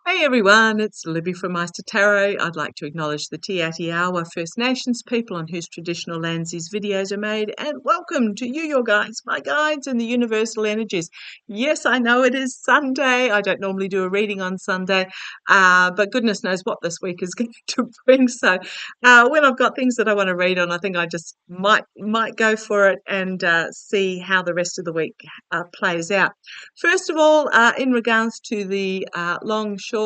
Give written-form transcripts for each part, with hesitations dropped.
Hey everyone, it's Libby from Meister Tarot. I'd like to acknowledge the Te Atiawa First Nations people on whose traditional lands these videos are made, and welcome to you, your guides, my guides, and the universal energies. Yes, I know it is Sunday. I don't normally do a reading on Sunday, but goodness knows what this week is going to bring. So when I've got things that I want to read on, I think I just might go for it and see how the rest of the week plays out. First of all, in regards to the longshoremen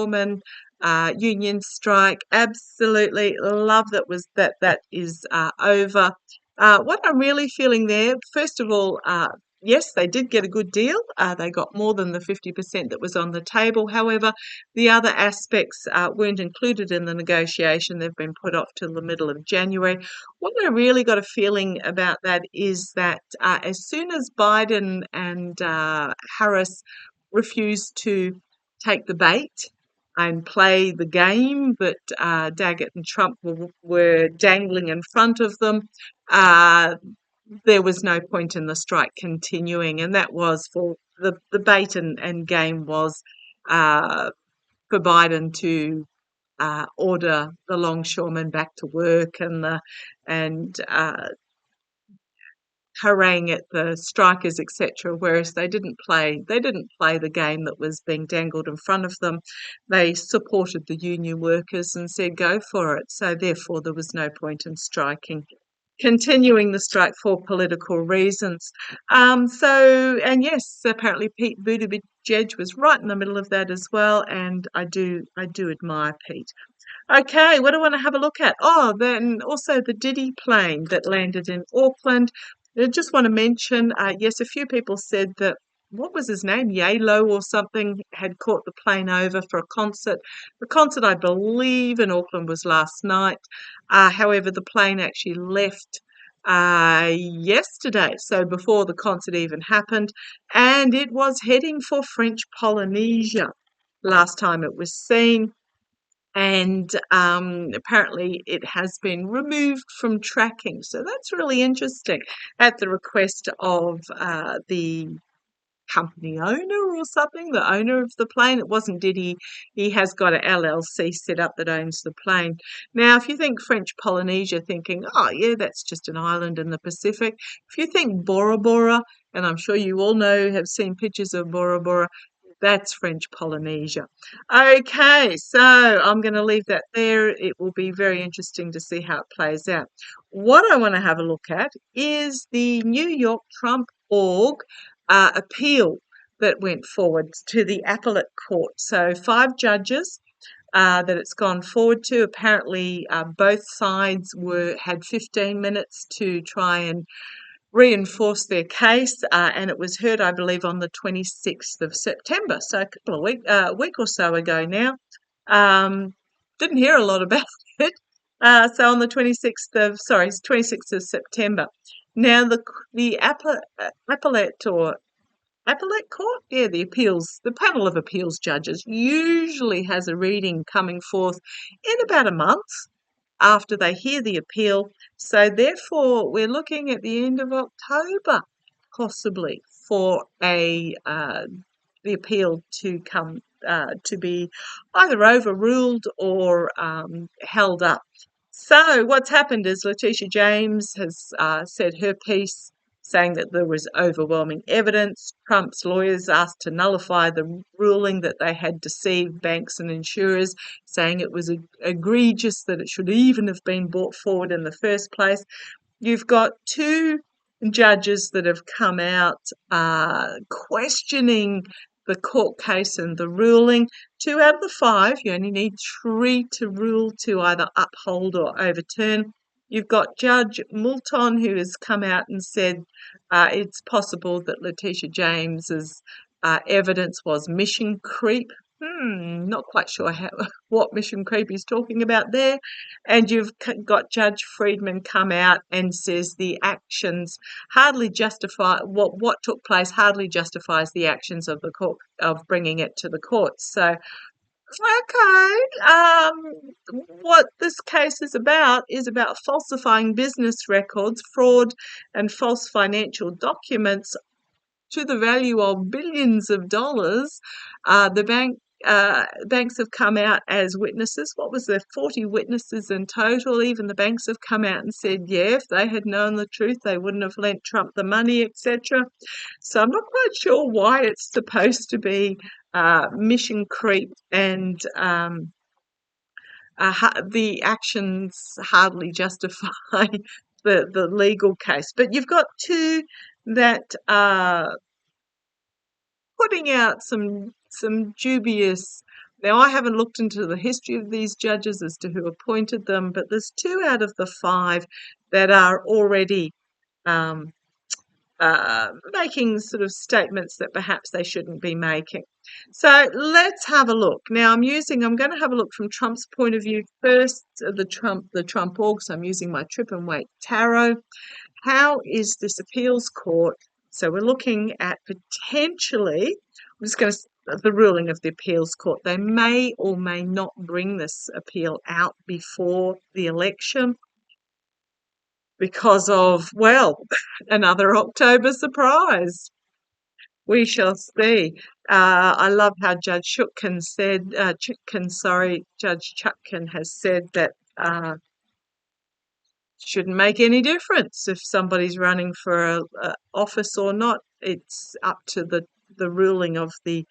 union strike, absolutely love that is over. What I'm really feeling there, first of all, yes, they did get a good deal. They got more than the 50% that was on the table. However, the other aspects weren't included in the negotiation. They've been put off till the middle of January. What I really got a feeling about that is that as soon as Biden and Harris refused to take the bait and play the game that Daggett and Trump were dangling in front of them, uh, there was no point in the strike continuing, and that was for the bait and game was uh, for Biden to order the longshoremen back to work and harangue at the strikers, etc. Whereas they didn't play the game that was being dangled in front of them. They supported the union workers and said go for it. So therefore there was no point in continuing the strike for political reasons. And yes, apparently Pete Buttigieg was right in the middle of that as well, and I do admire Pete. Okay, what do I want to have a look at? Oh, then also the Diddy plane that landed in Auckland. I just want to mention, yes, a few people said that, what was his name? Yalo or something had caught the plane over for a concert. The concert, I believe, in Auckland was last night. However, the plane actually left yesterday, so before the concert even happened, and it was heading for French Polynesia last time it was seen. And apparently it has been removed from tracking. So that's really interesting at the request of the company owner or something, the owner of the plane. It wasn't Diddy. He has got an LLC set up that owns the plane. Now, if you think French Polynesia, thinking, oh, yeah, that's just an island in the Pacific. If you think Bora Bora, and I'm sure you all have seen pictures of Bora Bora, that's French Polynesia. Okay, so I'm going to leave that there. It will be very interesting to see how it plays out. What I want to have a look at is the New York Trump org appeal that went forward to the appellate court. So 5 judges that it's gone forward to. Apparently, both sides had 15 minutes to try and reinforce their case, and it was heard, I believe, on the 26th of September, so a week or so ago now. Didn't hear a lot about it. So on the 26th of September. Now the appellate court, yeah, the panel of appeals judges usually has a reading coming forth in about a month after they hear the appeal. So therefore, we're looking at the end of October, possibly, for the appeal to come to be either overruled or held up. So what's happened is Letitia James has said her piece, saying that there was overwhelming evidence. Trump's lawyers asked to nullify the ruling that they had deceived banks and insurers, saying it was egregious that it should even have been brought forward in the first place. You've got 2 judges that have come out questioning the court case and the ruling. 2 out of the 5, you only need 3 to rule to either uphold or overturn. You've got Judge Moulton, who has come out and said it's possible that Letitia James's evidence was mission creep. Not quite sure what mission creep he's talking about there. And you've got Judge Friedman come out and says the actions hardly justify what took place, hardly justifies the actions of the court of bringing it to the courts. So okay, what this case is about falsifying business records, fraud, and false financial documents to the value of billions of dollars. The bank banks have come out as witnesses. What was there, 40 witnesses in total? Even the banks have come out and said, yeah, if they had known the truth, they wouldn't have lent Trump the money, etc. So I'm not quite sure why it's supposed to be mission creep and the actions hardly justify the legal case. But you've got two that are putting out some dubious. Now, I haven't looked into the history of these judges as to who appointed them, but there's 2 out of the 5 that are already making sort of statements that perhaps they shouldn't be making. So let's have a look. Now I'm going to have a look from Trump's point of view first, the Trump org. So I'm using my Trip and Wait tarot. How is this appeals court? So we're looking at potentially, I'm just going to the ruling of the appeals court. They may or may not bring this appeal out before the election because of, well, another October surprise. We shall see. I love how Judge Chutkan said, Judge Chutkan has said that shouldn't make any difference if somebody's running for a office or not. It's up to the ruling of the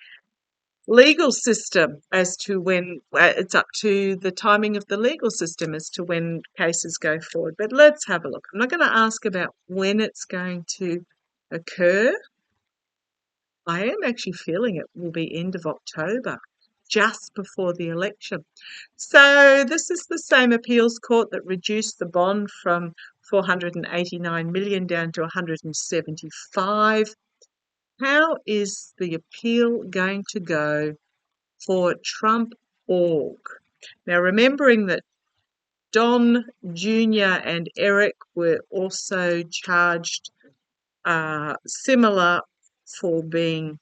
legal system as to when it's up to the timing of the legal system as to when cases go forward. But let's have a look. I'm not going to ask about when it's going to occur. I am actually feeling it will be end of October, just before the election. So this is the same appeals court that reduced the bond from 489 million down to 175. How is the appeal going to go for Trump org? Now, remembering that Don Jr. and Eric were also charged similar for being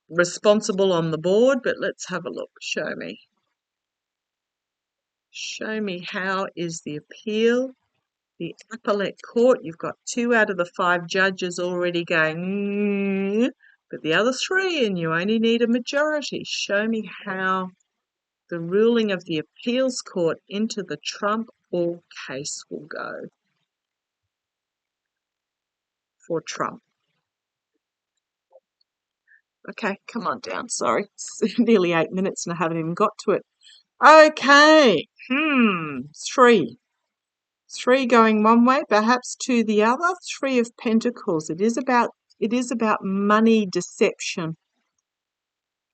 responsible on the board, but let's have a look. Show me. Show me how is the appeal. The appellate court, you've got 2 out of the 5 judges already going, but the other 3, and you only need a majority. Show me how the ruling of the appeals court into the Trump org case will go for Trump. Okay, come on down. Sorry, it's nearly 8 minutes and I haven't even got to it. Okay, 3. 3 going one way, perhaps 2 the other. 3 of Pentacles. It is about money deception.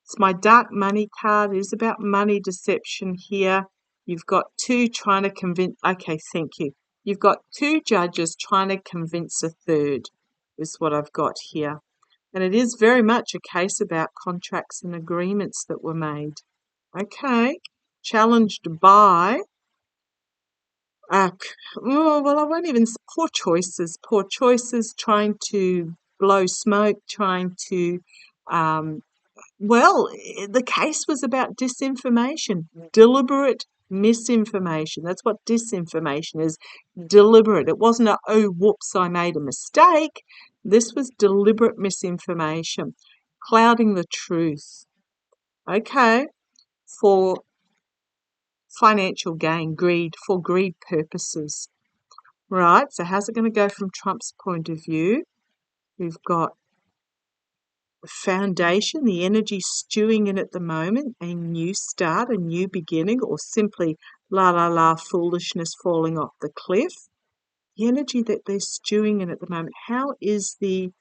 It's my dark money card. It is about money deception here. You've got 2 trying to convince. Okay, thank you. You've got 2 judges trying to convince a third. Is what I've got here, and it is very much a case about contracts and agreements that were made. Okay, challenged by. Well, I won't even. Poor choices, trying to blow smoke, trying to. Well, the case was about disinformation, deliberate misinformation. That's what disinformation is, deliberate. It wasn't a, oh, whoops, I made a mistake. This was deliberate misinformation, clouding the truth. Okay, for financial gain, for greed purposes. Right, so how's it going to go from Trump's point of view? We've got a foundation, the energy stewing in at the moment, a new start, a new beginning, or simply la la la foolishness falling off the cliff. The energy that they're stewing in at the moment. How is the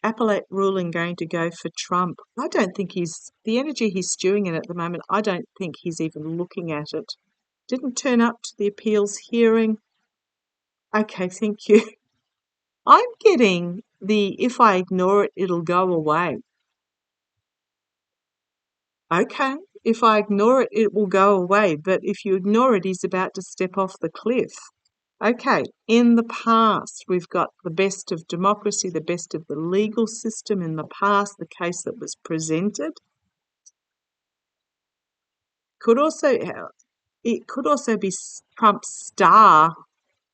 appellate ruling going to go for Trump? I don't think the energy he's stewing in at the moment, I don't think he's even looking at it. Didn't turn up to the appeals hearing. Okay, thank you. I'm getting if I ignore it, it'll go away. Okay, if I ignore it, it will go away. But if you ignore it, he's about to step off the cliff. Okay, in the past, we've got the best of democracy, the best of the legal system in the past, the case that was presented. It could also be Trump's star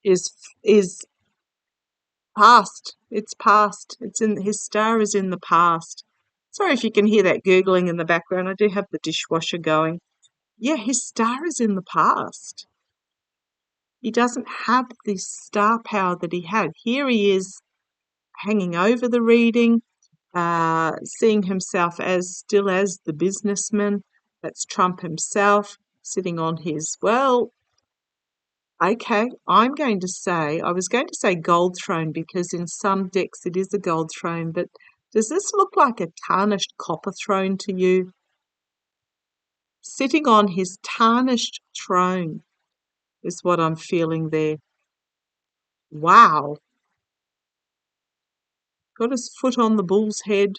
is Past. It's past. It's in his star is in the past. Sorry if you can hear that gurgling in the background. I do have the dishwasher going. Yeah, his star is in the past. He doesn't have the star power that he had. Here he is hanging over the reading, seeing himself as still as the businessman. That's Trump himself sitting on his, well, okay, I was going to say gold throne because in some decks it is a gold throne, but does this look like a tarnished copper throne to you? Sitting on his tarnished throne is what I'm feeling there. Wow. Got his foot on the bull's head,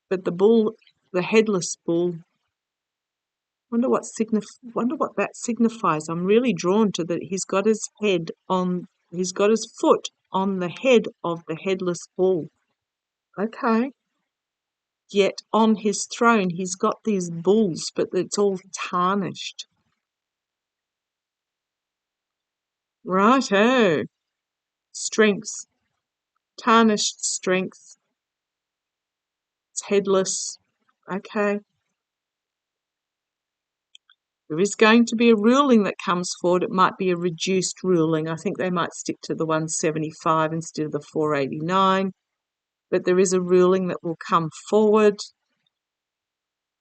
but the headless bull, wonder what that signifies. I'm really drawn to that he's got his foot on the head of the headless bull. Okay. Yet on his throne he's got these bulls, but it's all tarnished. Righto. Strengths. Tarnished strength. It's headless. Okay. There is going to be a ruling that comes forward. It might be a reduced ruling. I think they might stick to the 175 instead of the 489. But there is a ruling that will come forward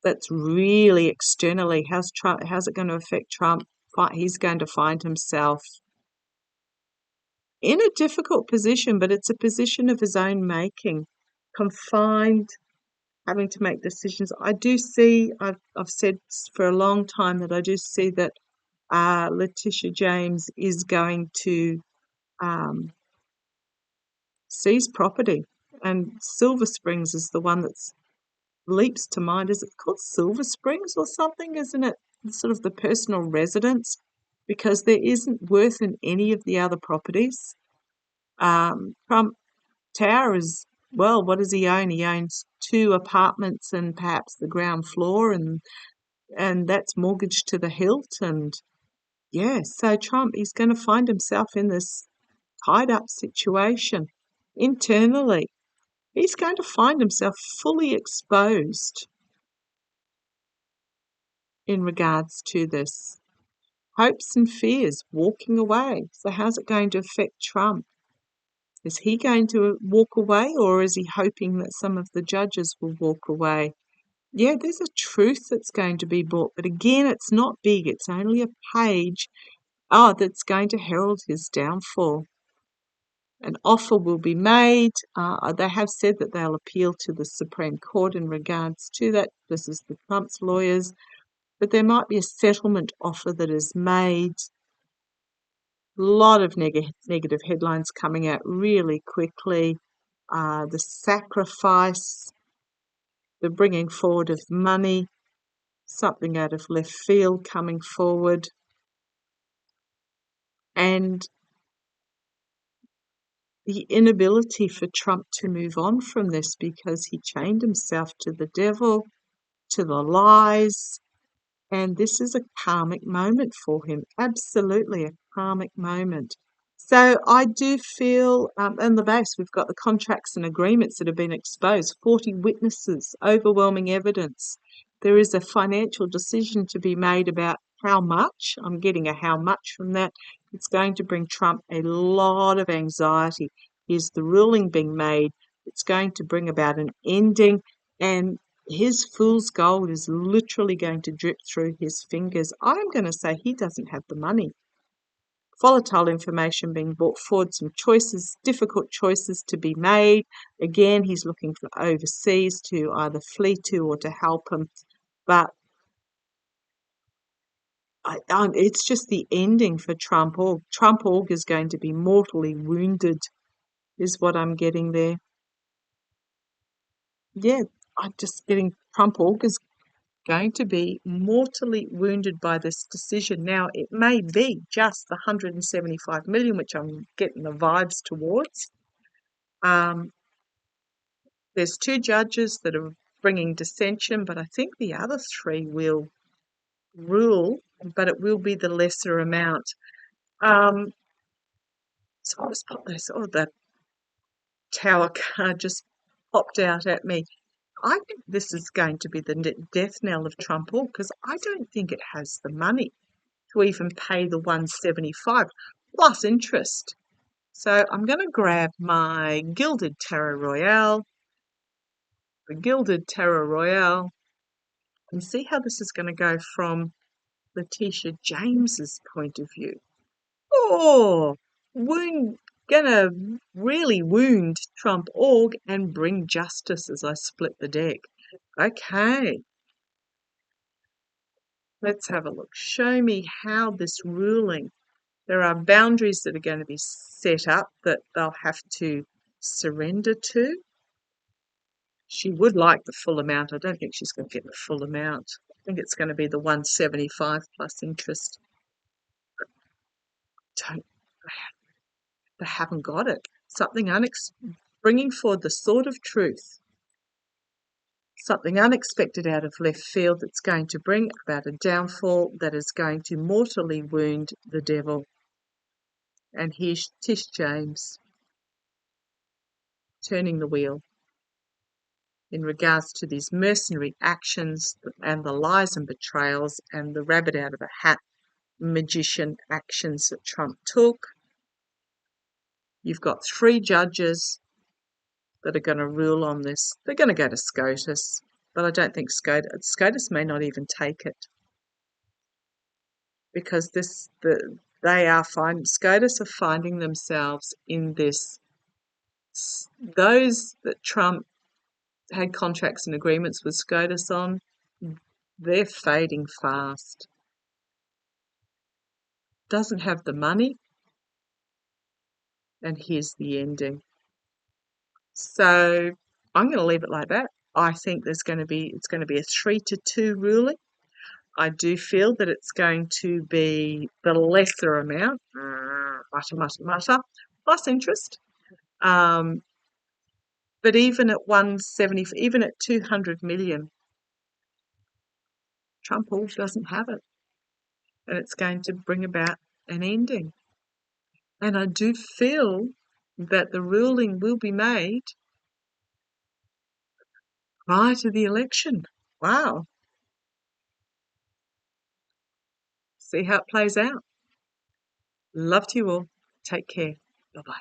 that's really externally. How's it going to affect Trump? He's going to find himself in a difficult position, but it's a position of his own making, confined, having to make decisions. I do see, I've said for a long time that I do see that Letitia James is going to seize property, and Silver Springs is the one that leaps to mind. Is it called Silver Springs or something? Isn't it sort of the personal residence? Because there isn't worth in any of the other properties. Trump Tower is, well, what does he own? He owns 2 apartments and perhaps the ground floor, and that's mortgaged to the hilt. And yeah, so Trump, he's going to find himself in this tied up situation internally. He's going to find himself fully exposed in regards to this. Hopes and fears, walking away. So how's it going to affect Trump? Is he going to walk away, or is he hoping that some of the judges will walk away? Yeah, there's a truth that's going to be brought, but again, it's not big. It's only a page. That's going to herald his downfall. An offer will be made. They have said that they'll appeal to the Supreme Court in regards to that. This is the Trump's lawyers. But there might be a settlement offer that is made. A lot of negative headlines coming out really quickly. The sacrifice, the bringing forward of money, something out of left field coming forward, and the inability for Trump to move on from this because he chained himself to the devil, to the lies, and this is a karmic moment for him. Absolutely a karmic moment. So I do feel, in the base, we've got the contracts and agreements that have been exposed, 40 witnesses, overwhelming evidence. There is a financial decision to be made about how much. I'm getting a how much from that. It's going to bring Trump a lot of anxiety. Here's the ruling being made. It's going to bring about an ending, and his fool's gold is literally going to drip through his fingers. I'm going to say he doesn't have the money. Volatile information being brought forward, some choices, difficult choices to be made. Again, he's looking for overseas to either flee to or to help him. But it's just the ending for Trump. Trump Org is going to be mortally wounded, is what I'm getting there. Yeah, I'm just getting Trump Org is going to be mortally wounded by this decision. Now, it may be just the 175 million, which I'm getting the vibes towards. There's 2 judges that are bringing dissension, but I think the other 3 will rule, but it will be the lesser amount. I'll just pop this. Oh, the tower card just popped out at me. I think this is going to be the death knell of Trump all because I don't think it has the money to even pay the 175 plus interest. So I'm going to grab my Gilded Tarot Royale, the Gilded Tarot Royale, and see how this is going to go from Letitia James's point of view. Oh, gonna really wound Trump org and bring justice as I split the deck. Okay, let's have a look. Show me how this ruling. There are boundaries that are going to be set up that they'll have to surrender to. She would like the full amount. I don't think she's going to get the full amount. I think it's going to be the 175 plus interest. Don't, they haven't got it. Something bringing forward the sword of truth. Something unexpected out of left field that's going to bring about a downfall that is going to mortally wound the devil. And here's Tish James turning the wheel in regards to these mercenary actions and the lies and betrayals and the rabbit out of a hat magician actions that Trump took. You've got 3 judges that are going to rule on this. They're going to go to SCOTUS, but I don't think SCOTUS may not even take it because SCOTUS are finding themselves in this. Those that Trump had contracts and agreements with SCOTUS on, they're fading fast. Doesn't have the money, and here's the ending. So I'm going to leave it like that. I think it's going to be a 3-2 ruling. I do feel that it's going to be the lesser amount, mutter, plus interest. But even at 170, even at 200 million, Trump all doesn't have it, and it's going to bring about an ending. And I do feel that the ruling will be made prior to the election. Wow. See how it plays out. Love to you all. Take care. Bye-bye.